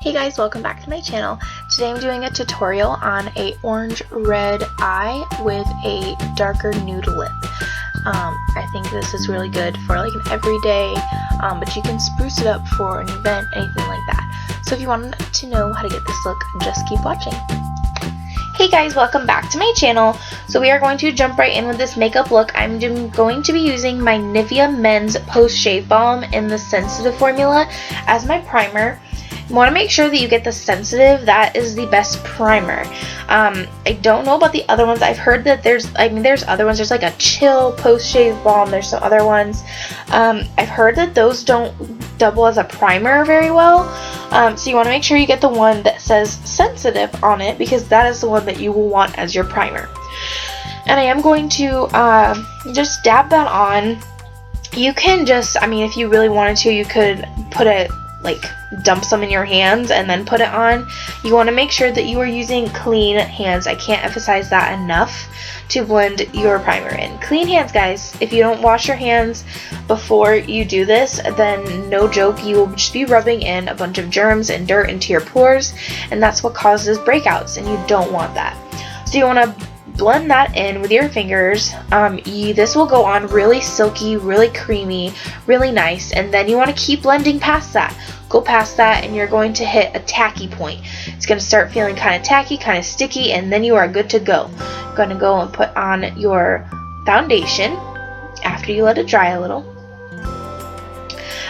Hey guys, welcome back to my channel. Today I'm doing a tutorial on a orange red eye with a darker nude lip. I think this is really good for like an everyday, but you can spruce it up for an event, anything like that. So if you want to know how to get this look, just keep watching. Hey guys, welcome back to my channel. So we are going to jump right in with this makeup look. I'm going to be using my Nivea Mens Post Shave Balm in the Sensitive formula as my primer. You want to make sure that you get the Sensitive. That is the best primer. I don't know about the other ones. I've heard that there's other ones. There's like a Chill Post Shave Balm. There's some other ones. I've heard that those don't double as a primer very well. So you want to make sure you get the one that says Sensitive on it, because that is the one that you will want as your primer. And I am going to just dab that on. You can just, if you really wanted to, you could put it, dump some in your hands and then put it on. You want to make sure that you are using clean hands. I can't emphasize that enough to blend your primer in. Clean hands, guys. If you don't wash your hands before you do this, then no joke, you will just be rubbing in a bunch of germs and dirt into your pores, and that's what causes breakouts, and you don't want that. So you want to blend that in with your fingers. This will go on really silky, really creamy, really nice, and then you want to keep blending past that. Go past that and you're going to hit a tacky point. It's going to start feeling kind of tacky, kind of sticky, and then you are good to go. You're going to go and put on your foundation after you let it dry a little.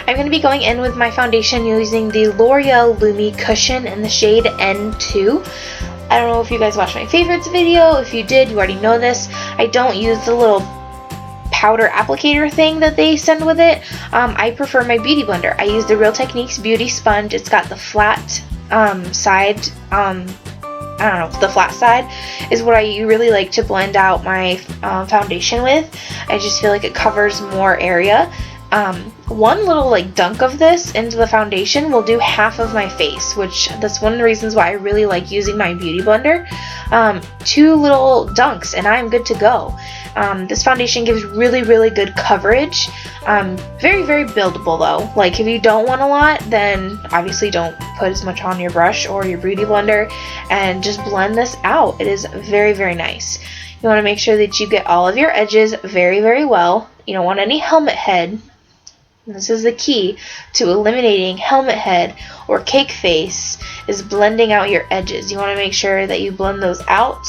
I'm going to be going in with my foundation using the Loreal Lumi Cushion in the shade N2. I don't know if you guys watched my favorites video. If you did, you already know this. I don't use the little powder applicator thing that they send with it. I prefer my beauty blender. I use the Real Techniques beauty sponge. It's got the flat side. The flat side is what I really like to blend out my foundation with. I just feel like it covers more area. One little dunk of this into the foundation will do half of my face, which that's one of the reasons why I really like using my beauty blender. 2 little dunks and I'm good to go. This foundation gives really good coverage. Very buildable though. If you don't want a lot, then obviously don't put as much on your brush or your beauty blender, and just blend this out. It is very nice. You want to make sure that you get all of your edges very well. You don't want any helmet head. This is the key to eliminating helmet head or cake face, is blending out your edges. You want to make sure that you blend those out,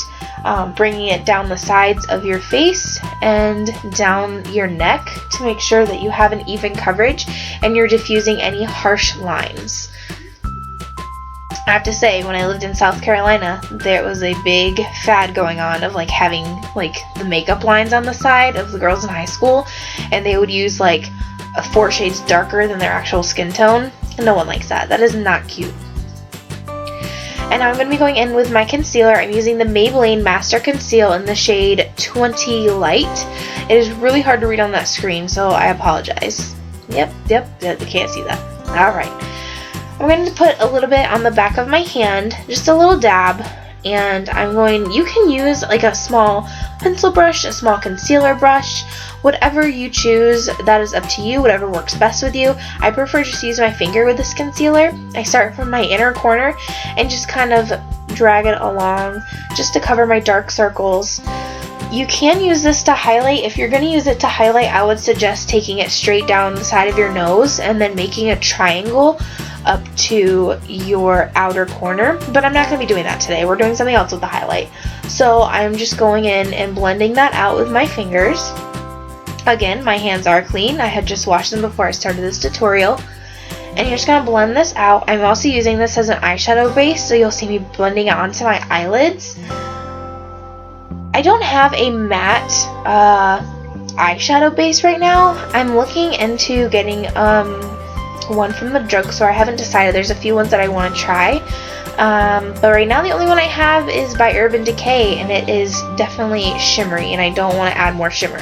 bringing it down the sides of your face and down your neck to make sure that you have an even coverage and you're diffusing any harsh lines. I have to say, when I lived in South Carolina, there was a big fad going on of having the makeup lines on the side of the girls in high school, and they would use 4 shades darker than their actual skin tone. No one likes that. That is not cute. And now I'm going to be going in with my concealer. I'm using the Maybelline Master Conceal in the shade 20 Light. It is really hard to read on that screen, so I apologize. Yep, you can't see that. Alright. I'm going to put a little bit on the back of my hand, just a little dab, and you can use a small pencil brush, a small concealer brush, whatever you choose, that is up to you, whatever works best with you. I prefer just to use my finger with this concealer. I start from my inner corner and just kind of drag it along just to cover my dark circles. You can use this to highlight. If you're going to use it to highlight, I would suggest taking it straight down the side of your nose and then making a triangle up to your outer corner, but I'm not going to be doing that today. We're doing something else with the highlight. So I'm just going in and blending that out with my fingers. Again, my hands are clean. I had just washed them before I started this tutorial. And you're just going to blend this out. I'm also using this as an eyeshadow base, so you'll see me blending it onto my eyelids. I don't have a matte eyeshadow base right now. I'm looking into getting one from the drugstore. I haven't decided. There's a few ones that I want to try. But right now the only one I have is by Decay, and it is definitely shimmery, and I don't want to add more shimmer.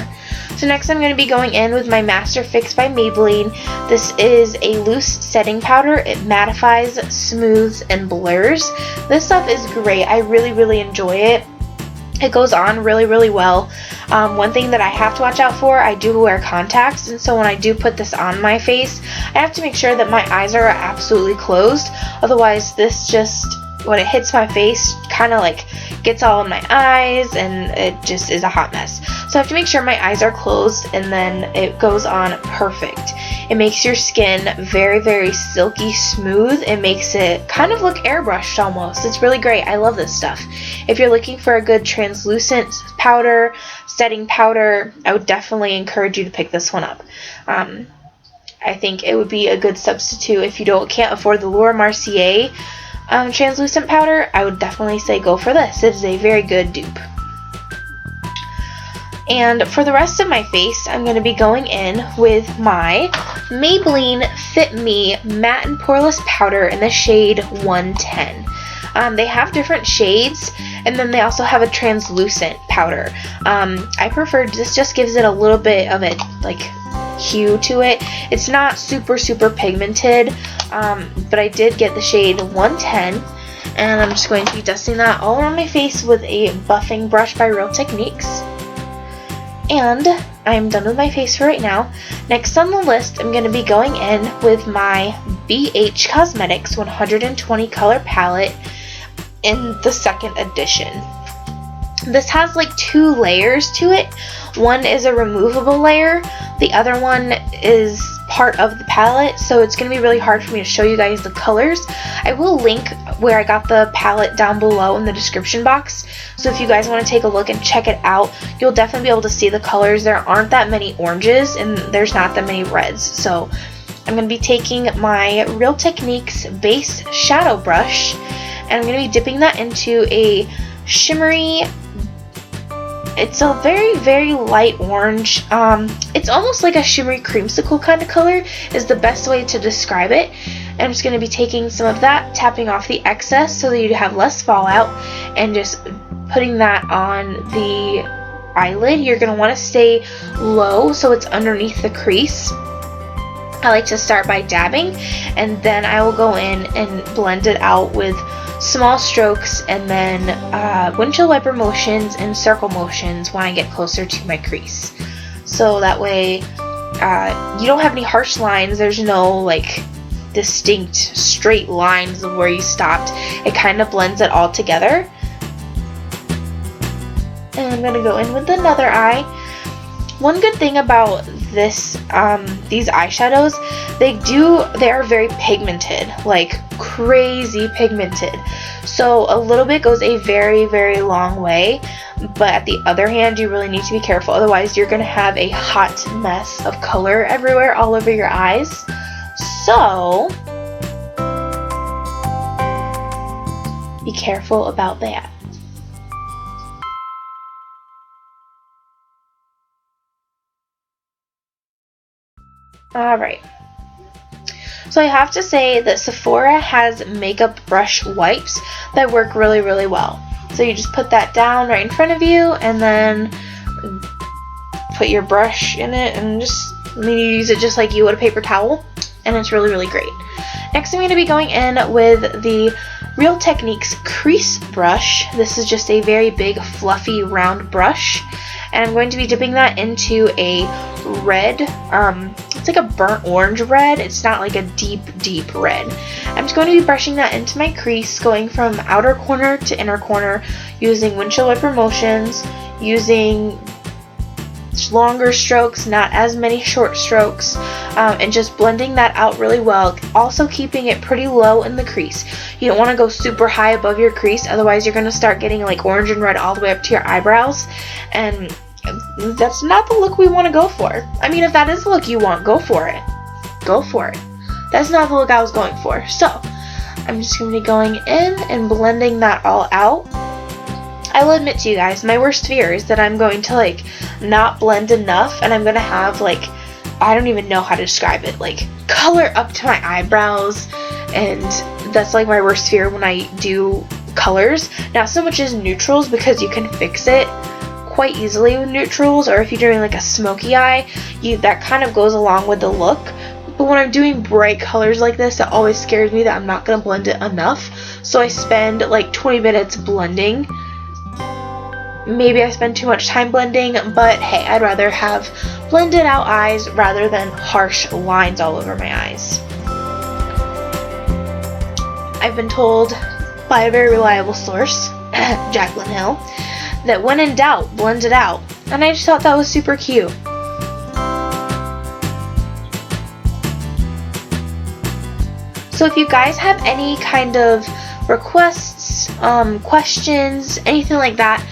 So next I'm going to be going in with my Masterfix by Maybelline. This is a loose setting powder. It mattifies, smooths, and blurs. This stuff is great. I really enjoy it. It goes on really, really well. One thing that I have to watch out for, I do wear contacts, and so when I do put this on my face, I have to make sure that my eyes are absolutely closed. Otherwise, this just, when it hits my face, kind of like gets all in my eyes, and it just is a hot mess. So I have to make sure my eyes are closed, and then it goes on perfect. It makes your skin very, very silky smooth. It makes it kind of look airbrushed almost. It's really great. I love this stuff. If you're looking for a good translucent powder, setting powder, I would definitely encourage you to pick this one up. I think it would be a good substitute if you can't afford the Laura Mercier translucent powder. I would definitely say go for this. It is a very good dupe. And for the rest of my face, I'm going to be going in with my Maybelline Fit Me Matte and Poreless Powder in the shade 110. They have different shades, and then they also have a translucent powder. I prefer, this just gives it a little bit of a like hue to it. It's not super, super pigmented, but I did get the shade 110. And I'm just going to be dusting that all around my face with a buffing brush by Real Techniques. And I'm done with my face for right now. Next on the list, I'm going to be going in with my BH Cosmetics 120 color palette in the second edition. This has like 2 layers to it. One is a removable layer. The other one is part of the palette, so it's going to be really hard for me to show you guys the colors. I will link where I got the palette down below in the description box, so if you guys want to take a look and check it out, you'll definitely be able to see the colors. There aren't that many oranges and there's not that many reds, so I'm going to be taking my Real Techniques base shadow brush and I'm going to be dipping that into a shimmery, it's a very, very light orange. It's almost like a shimmery creamsicle kind of color is the best way to describe it. And I'm just going to be taking some of that, tapping off the excess so that you have less fallout, and just putting that on the eyelid. You're going to want to stay low so it's underneath the crease. I like to start by dabbing, and then I will go in and blend it out with small strokes and then windshield wiper motions and circle motions when I get closer to my crease. So that way you don't have any harsh lines. There's no like distinct straight lines of where you stopped. It kind of blends it all together. And I'm going to go in with another eye. One good thing about this these eyeshadows, they are very pigmented, like crazy pigmented. So a little bit goes a very, very long way, but at the other hand, you really need to be careful. Otherwise, you're going to have a hot mess of color everywhere, all over your eyes. So be careful about that. Alright, so I have to say that Sephora has makeup brush wipes that work really, really well. So you just put that down right in front of you and then put your brush in it and you use it just like you would a paper towel, and it's really, really great. Next I'm going to be going in with the Real Techniques crease brush. This is just a very big fluffy round brush, and I'm going to be dipping that into a red, it's like a burnt orange red. It's not like a deep, deep red. I'm just going to be brushing that into my crease, going from outer corner to inner corner, using windshield wiper motions, using longer strokes, not as many short strokes, and just blending that out really well, also keeping it pretty low in the crease. You don't want to go super high above your crease, otherwise you're going to start getting like orange and red all the way up to your eyebrows, and that's not the look we want to go for. I mean, if that is the look you want, go for it. Go for it. That's not the look I was going for. So, I'm just going to be going in and blending that all out. I will admit to you guys, my worst fear is that I'm going to like not blend enough and I'm going to have like, I don't even know how to describe it, like color up to my eyebrows, and that's like my worst fear when I do colors. Not so much as neutrals, because you can fix it quite easily with neutrals, or if you're doing like a smoky eye, that kind of goes along with the look. But when I'm doing bright colors like this, it always scares me that I'm not going to blend it enough, so I spend like 20 minutes blending maybe I spend too much time blending, but hey, I'd rather have blended out eyes rather than harsh lines all over my eyes. I've been told by a very reliable source, Jaclyn Hill, that when in doubt, blend it out. And I just thought that was super cute. So if you guys have any kind of requests, questions, anything like that,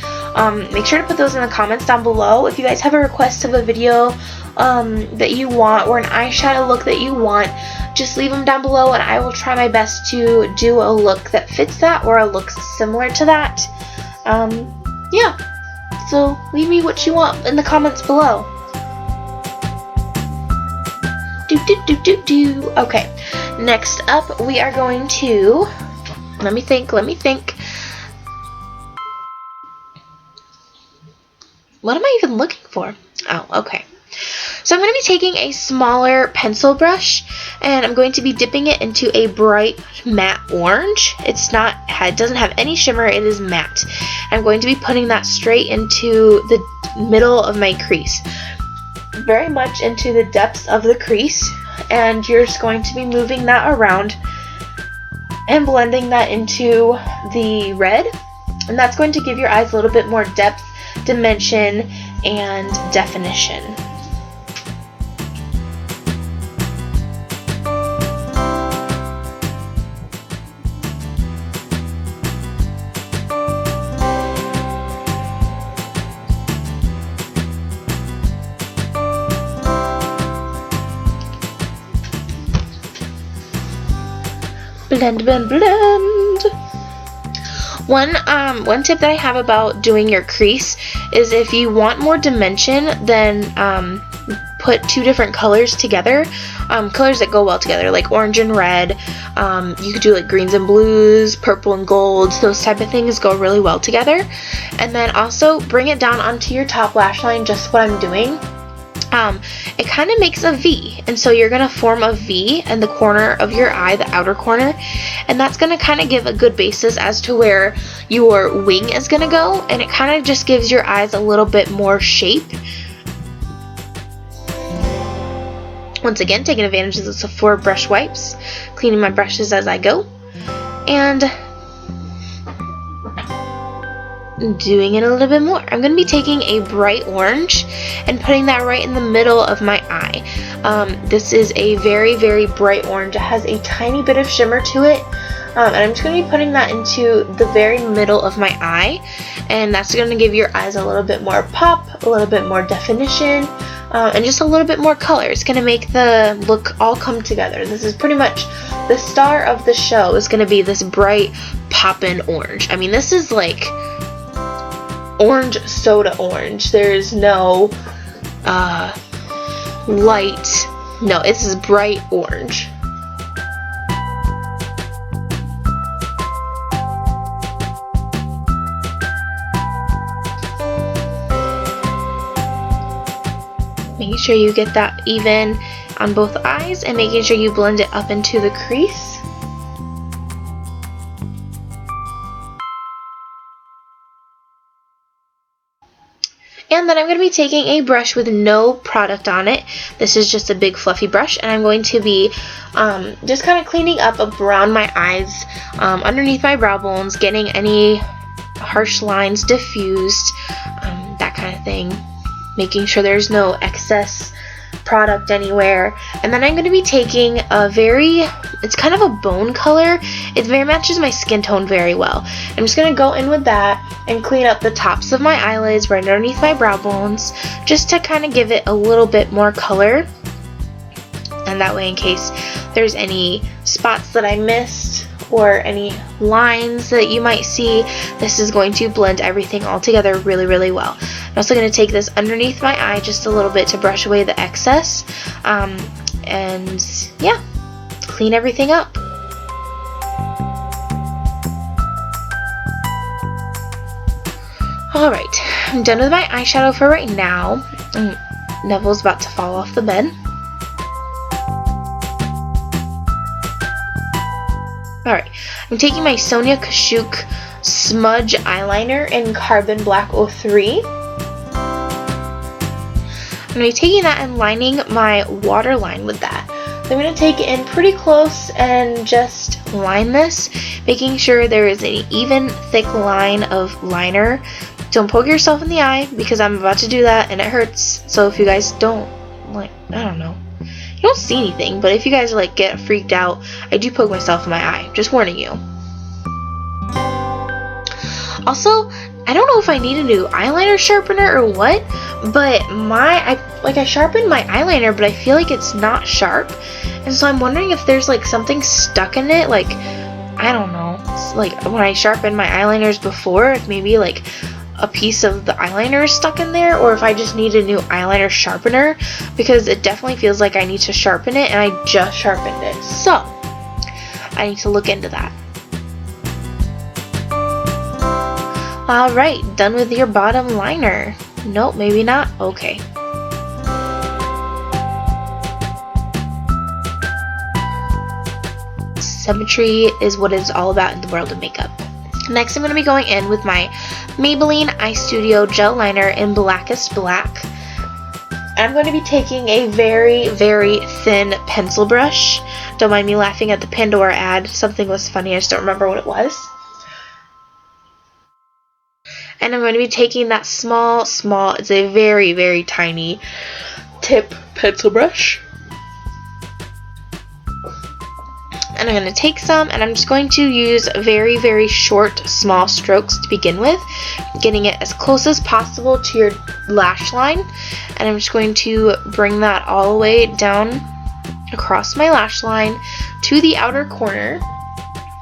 make sure to put those in the comments down below. If you guys have a request of a video that you want, or an eyeshadow look that you want, just leave them down below and I will try my best to do a look that fits that, or a look similar to that. Yeah, so leave me what you want in the comments below. Okay, next up we are going to, let me think. What am I even looking for? Oh, okay. So I'm going to be taking a smaller pencil brush and I'm going to be dipping it into a bright matte orange. It doesn't have any shimmer, it is matte. I'm going to be putting that straight into the middle of my crease, very much into the depths of the crease, and you're just going to be moving that around and blending that into the red, and that's going to give your eyes a little bit more depth, dimension, and definition. Blend, blend, blend. One tip that I have about doing your crease is if you want more dimension, then put two different colors together, colors that go well together, like orange and red. You could do like greens and blues, purple and golds, those type of things go really well together. And then also bring it down onto your top lash line, just what I'm doing. It kind of makes a V, and so you're going to form a V in the corner of your eye, the outer corner, and that's going to kind of give a good basis as to where your wing is going to go, and it kind of just gives your eyes a little bit more shape. Once again, taking advantage of the Sephora brush wipes, cleaning my brushes as I go, and doing it a little bit more. I'm going to be taking a bright orange and putting that right in the middle of my eye. This is a very, very bright orange. It has a tiny bit of shimmer to it, and I'm just going to be putting that into the very middle of my eye, and that's going to give your eyes a little bit more pop, a little bit more definition, and just a little bit more color. It's going to make the look all come together. This is pretty much the star of the show, is going to be this bright poppin' orange. I mean, this is like orange soda orange. There's no light. No, this is bright orange. Making sure you get that even on both eyes and making sure you blend it up into the crease. And then I'm going to be taking a brush with no product on it. This is just a big fluffy brush, and I'm going to be just kind of cleaning up around my eyes, underneath my brow bones, getting any harsh lines diffused, that kind of thing, making sure there's no excess product anywhere. And then I'm going to be taking it's kind of a bone color. It very matches my skin tone very well. I'm just going to go in with that and clean up the tops of my eyelids right underneath my brow bones, just to kind of give it a little bit more color. And that way, in case there's any spots that I missed or any lines that you might see, this is going to blend everything all together really, really well. I'm also going to take this underneath my eye just a little bit to brush away the excess, and yeah, clean everything up. Alright, I'm done with my eyeshadow for right now. Neville's about to fall off the bed. Alright, I'm taking my Sonia Kashuk smudge eyeliner in Carbon Black 03. I'm going to be taking that and lining my waterline with that. So I'm going to take it in pretty close and just line this, making sure there is an even thick line of liner. Don't poke yourself in the eye because I'm about to do that and it hurts. So if you guys don't, like, I don't know, you don't see anything, but if you guys like get freaked out, I do poke myself in my eye. Just warning you. Also, I don't know if I need a new eyeliner sharpener or what, but I sharpened my eyeliner, but I feel like it's not sharp, and so I'm wondering if there's like something stuck in it, like, I don't know, it's like when I sharpened my eyeliners before, if maybe like a piece of the eyeliner is stuck in there, or if I just need a new eyeliner sharpener, because it definitely feels like I need to sharpen it, and I just sharpened it, so I need to look into that. Alright, done with your bottom liner. Nope, maybe not. Okay. Symmetry is what it's all about in the world of makeup. Next, I'm going to be going in with my Maybelline Eye Studio Gel Liner in Blackest Black. I'm going to be taking a very, very thin pencil brush. Don't mind me laughing at the Pandora ad. Something was funny, I just don't remember what it was. And I'm going to be taking that small, it's a very, very tiny tip pencil brush. And I'm going to take some, and I'm just going to use very, very short, small strokes to begin with, getting it as close as possible to your lash line. And I'm just going to bring that all the way down across my lash line to the outer corner,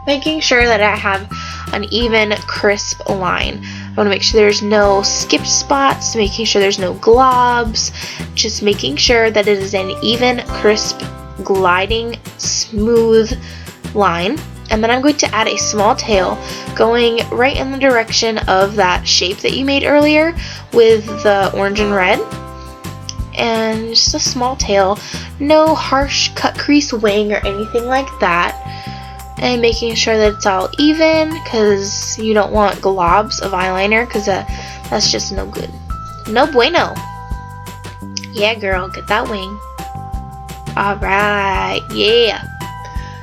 making sure that I have an even, crisp line. I want to make sure there's no skipped spots, making sure there's no globs, just making sure that it is an even, crisp, gliding, smooth line. And then I'm going to add a small tail going right in the direction of that shape that you made earlier with the orange and red. And just a small tail, no harsh cut crease wing or anything like that. And making sure that it's all even, because you don't want globs of eyeliner, because that's just no good. No bueno. Yeah, girl, get that wing. Alright, yeah.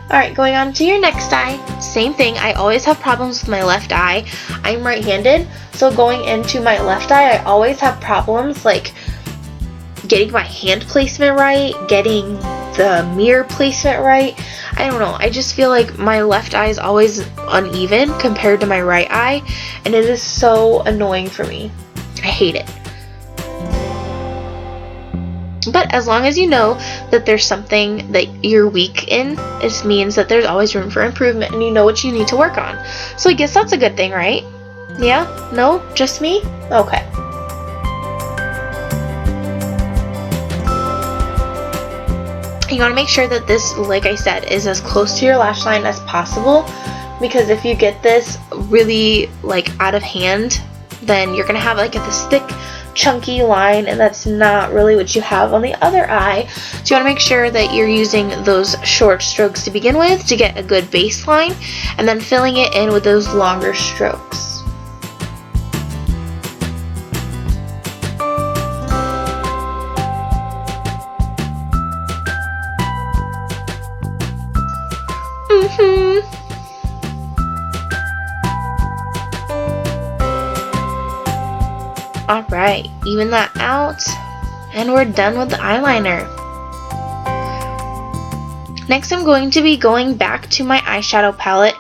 Alright, going on to your next eye. Same thing, I always have problems with my left eye. I'm right-handed, so going into my left eye, I always have problems, like, getting my hand placement right, getting the mirror placement right. I don't know, I just feel like my left eye is always uneven compared to my right eye, and it is so annoying for me. I hate it. But as long as you know that there's something that you're weak in, it means that there's always room for improvement and you know what you need to work on. So I guess that's a good thing, right? Yeah? No? Just me? Okay. You want to make sure that this, like I said, is as close to your lash line as possible, because if you get this really like out of hand, then you're gonna have like this thick chunky line, and that's not really what you have on the other eye. So you want to make sure that you're using those short strokes to begin with to get a good baseline, and then filling it in with those longer strokes. Alright, even that out, and we're done with the eyeliner. Next, I'm going to be going back to my eyeshadow palette.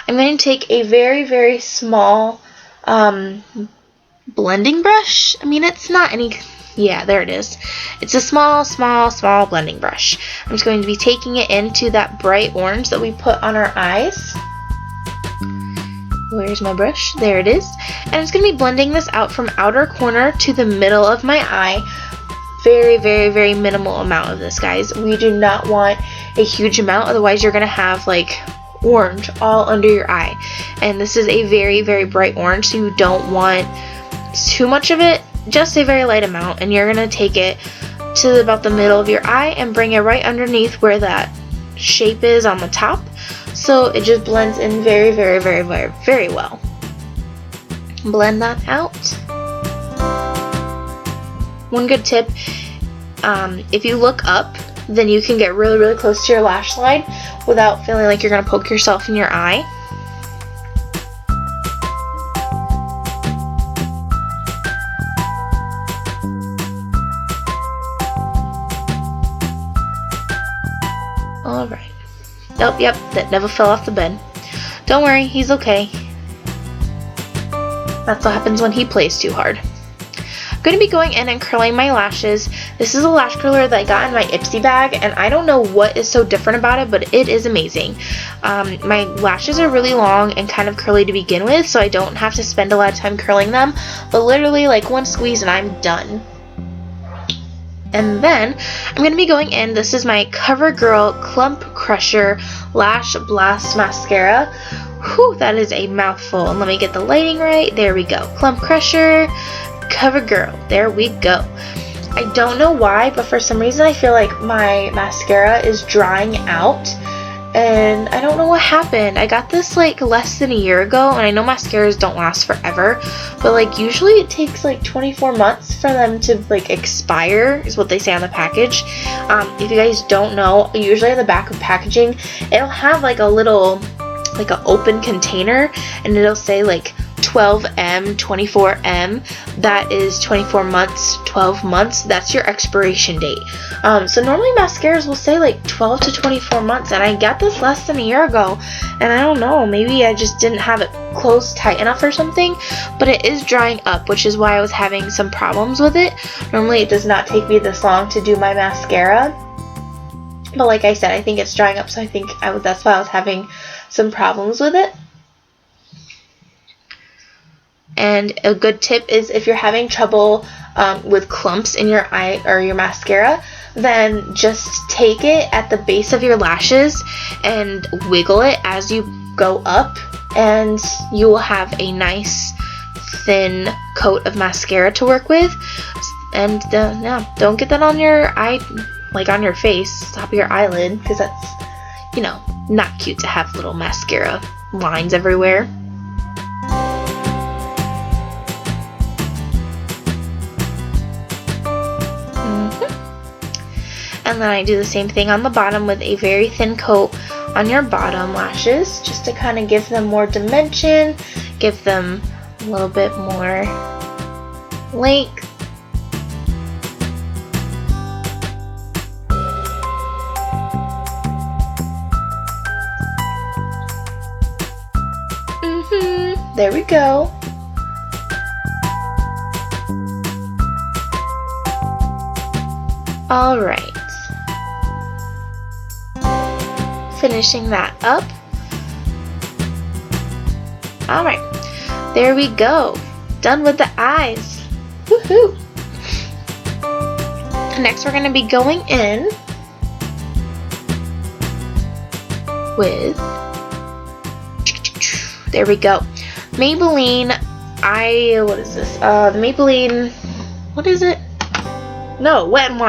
I'm going to take a very, very small blending brush. I mean, it's not any... Yeah, there it is. It's a small blending brush. I'm just going to be taking it into that bright orange that we put on our eyes. Where's my brush? There it is. And I'm just going to be blending this out from outer corner to the middle of my eye. Very, very, very minimal amount of this, guys. We do not want a huge amount, otherwise you're going to have like orange all under your eye. And this is a very, very bright orange, so you don't want too much of it, just a very light amount. And you're going to take it to about the middle of your eye and bring it right underneath where that shape is on the top. So it just blends in very, very, very, very, very well. Blend that out. One good tip, if you look up, then you can get really, really close to your lash line without feeling like you're going to poke yourself in your eye. Alright. Oh, yep, that never fell off the bed. Don't worry, he's okay. That's what happens when he plays too hard. I'm going to be going in and curling my lashes. This is a lash curler that I got in my Ipsy bag, and I don't know what is so different about it, but it is amazing. My lashes are really long and kind of curly to begin with, so I don't have to spend a lot of time curling them, but literally like one squeeze and I'm done. And then I'm going to be going in, this is my Covergirl Clump Crusher Lash Blast Mascara. Whew, that is a mouthful. And let me get the lighting right. There we go. Clump Crusher, Covergirl. There we go. I don't know why, but for some reason I feel like my mascara is drying out. And I don't know what happened. I got this like less than a year ago, and I know mascaras don't last forever, but like usually it takes like 24 months for them to like expire, is what they say on the package. If you guys don't know, usually on the back of packaging it'll have like a little like an open container, and it'll say like 12M, 24M. That is 24 months, 12 months. That's your expiration date. So normally mascaras will say like 12 to 24 months, and I got this less than a year ago, and I don't know, maybe I just didn't have it closed tight enough or something, but it is drying up, which is why I was having some problems with it. Normally it does not take me this long to do my mascara, but like I said, I think it's drying up, so I think that's why I was having some problems with it. And a good tip is if you're having trouble with clumps in your eye or your mascara, then just take it at the base of your lashes and wiggle it as you go up, and you will have a nice thin coat of mascara to work with. And yeah, don't get that on your eye, like on your face, top of your eyelid, because that's, you know, not cute to have little mascara lines everywhere. And then I do the same thing on the bottom with a very thin coat on your bottom lashes, just to kind of give them more dimension, give them a little bit more length. There we go. Alright. Finishing that up. Alright. There we go. Done with the eyes. Woohoo! Next we're going to be going in with, there we go, Maybelline, what is this? Maybelline, what is it? No, Wet n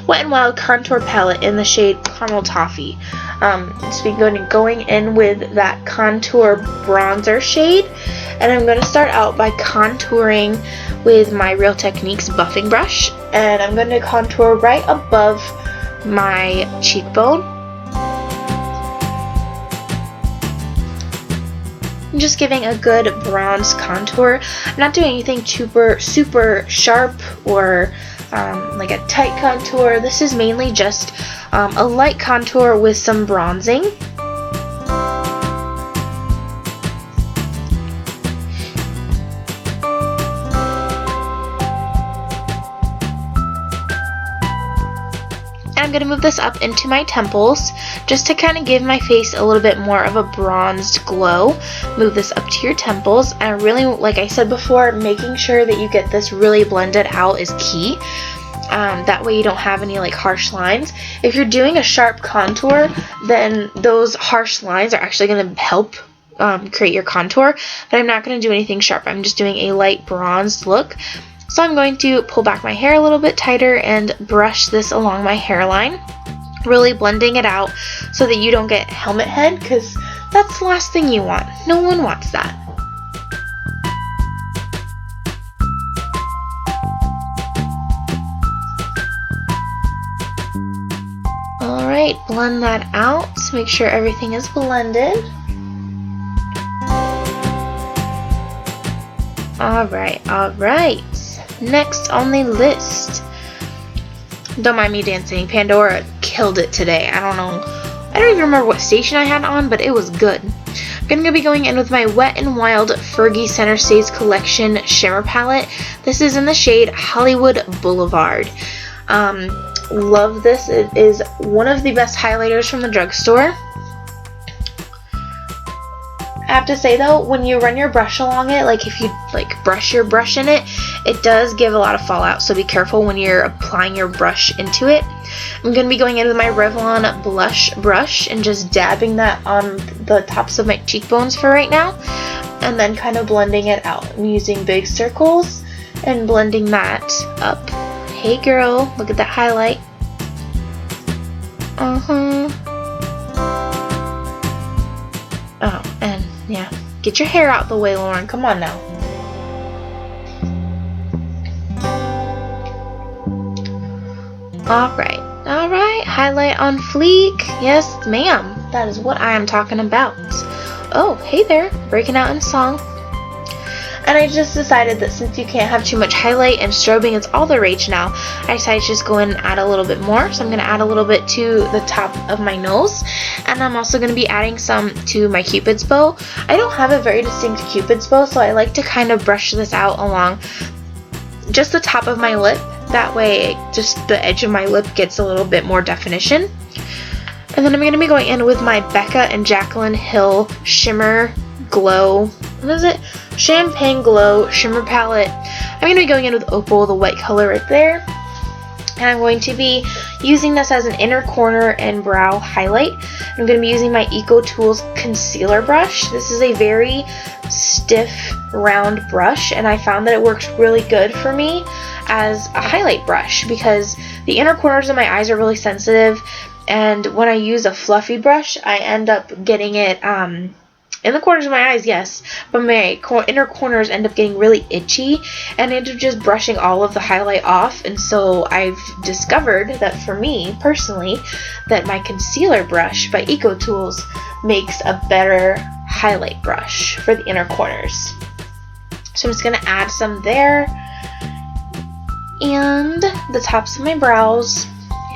Wild contour palette in the shade Caramel Toffee. So we're going in with that contour bronzer shade, and I'm going to start out by contouring with my Real Techniques buffing brush, and I'm going to contour right above my cheekbone. I'm just giving a good bronze contour. I'm not doing anything super sharp or like a tight contour. This is mainly just a light contour with some bronzing. I'm going to move this up into my temples just to kind of give my face a little bit more of a bronzed glow. Move this up to your temples, and really, like I said before, making sure that you get this really blended out is key. That way you don't have any like harsh lines. If you're doing a sharp contour, then those harsh lines are actually going to help create your contour, but I'm not going to do anything sharp. I'm just doing a light bronzed look. So I'm going to pull back my hair a little bit tighter and brush this along my hairline, really blending it out so that you don't get helmet head, because that's the last thing you want. No one wants that. blend that out. Make sure everything is blended. Alright, alright. Next on the list. Don't mind me dancing. Pandora killed it today. I don't even remember what station I had on, but it was good. I'm going to be going in with my Wet n Wild Fergie Center Stage Collection Shimmer Palette. This is in the shade Hollywood Blvd. Love this. It is one of the best highlighters from the drugstore. I have to say though, when you run your brush along it, like if you brush your brush in it, it does give a lot of fallout, so be careful when you're applying your brush into it. I'm going to be going in with my Revlon blush brush and just dabbing that on the tops of my cheekbones for right now, and then kind of blending it out. I'm using big circles and blending that up. Hey girl, look at that highlight. Oh, and yeah, get your hair out the way, Lauren. Come on now. Alright, alright, highlight on fleek. Yes, ma'am. That is what I am talking about. Oh, hey there, breaking out in song. And I just decided that since you can't have too much highlight and strobing is all the rage now, I decided to just go in and add a little bit more. So I'm going to add a little bit to the top of my nose. And I'm also going to be adding some to my Cupid's bow. I don't have a very distinct Cupid's bow, so I like to kind of brush this out along just the top of my lip. That way, just the edge of my lip gets a little bit more definition. And then I'm going to be going in with my Becca and Jaclyn Hill Shimmer Glow. What is it? Champagne Glow Shimmer Palette. I'm going to be going in with Opal, the white color right there. And I'm going to be using this as an inner corner and brow highlight. I'm going to be using my Eco Tools concealer brush. This is a very stiff, round brush, and I found that it works really good for me as a highlight brush because the inner corners of my eyes are really sensitive, and when I use a fluffy brush, I end up getting it in the corners of my eyes, yes, but my inner corners end up getting really itchy, and I end up just brushing all of the highlight off. And so I've discovered that for me, personally, that my concealer brush by Eco Tools makes a better highlight brush for the inner corners. So I'm just going to add some there, and the tops of my brows,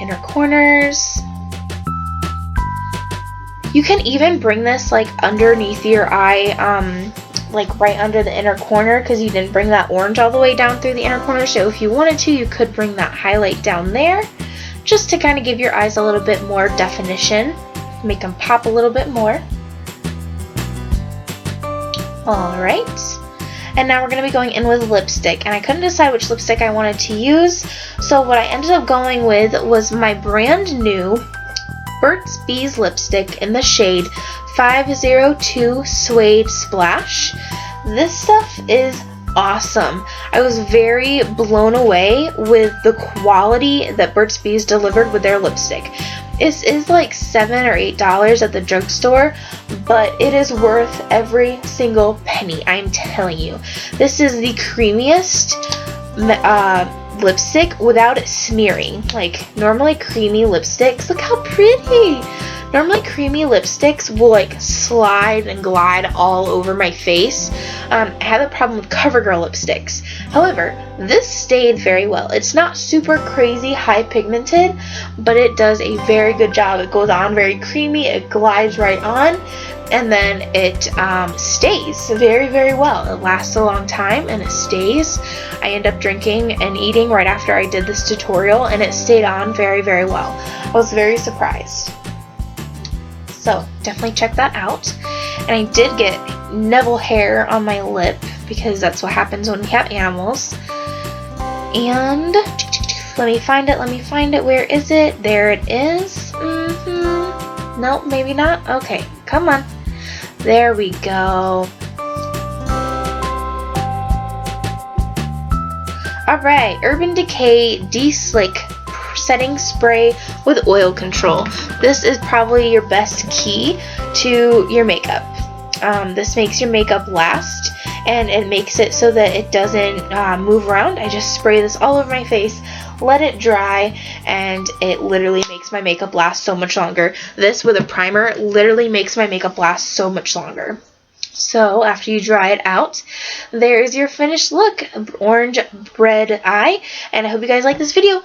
inner corners. You can even bring this like underneath your eye, like right under the inner corner, because you didn't bring that orange all the way down through the inner corner. So if you wanted to, you could bring that highlight down there just to kind of give your eyes a little bit more definition, make them pop a little bit more. Alright, and now we're going to be going in with lipstick, and I couldn't decide which lipstick I wanted to use, so what I ended up going with was my brand new Burts Bees lipstick in the shade 502 Suede Splash. This stuff is awesome. I was very blown away with the quality that Burt's Bees delivered with their lipstick. This is like $7 or $8 at the drugstore, but it is worth every single penny, I'm telling you. This is the creamiest lipstick without it smearing. Like, normally creamy lipsticks, look how pretty! Normally creamy lipsticks will like slide and glide all over my face. I had a problem with Covergirl lipsticks. However, this stayed very well. It's not super crazy high pigmented, but it does a very good job. It goes on very creamy, it glides right on, and then it stays very, very well. It lasts a long time and it stays. I end up drinking and eating right after I did this tutorial, and it stayed on very, very well. I was very surprised. So definitely check that out. And I did get Neville hair on my lip because that's what happens when we have animals. And let me find it, where is it? There it is. Nope, maybe not. Okay, come on. There we go. Alright, Urban Decay Deslick setting spray with oil control. This is probably your best key to your makeup. This makes your makeup last, and it makes it so that it doesn't move around. I just spray this all over my face, let it dry, and it literally makes makes my makeup last so much longer. This with a primer literally makes my makeup last so much longer. So after you dry it out, there's your finished look, orange red eye, and I hope you guys like this video.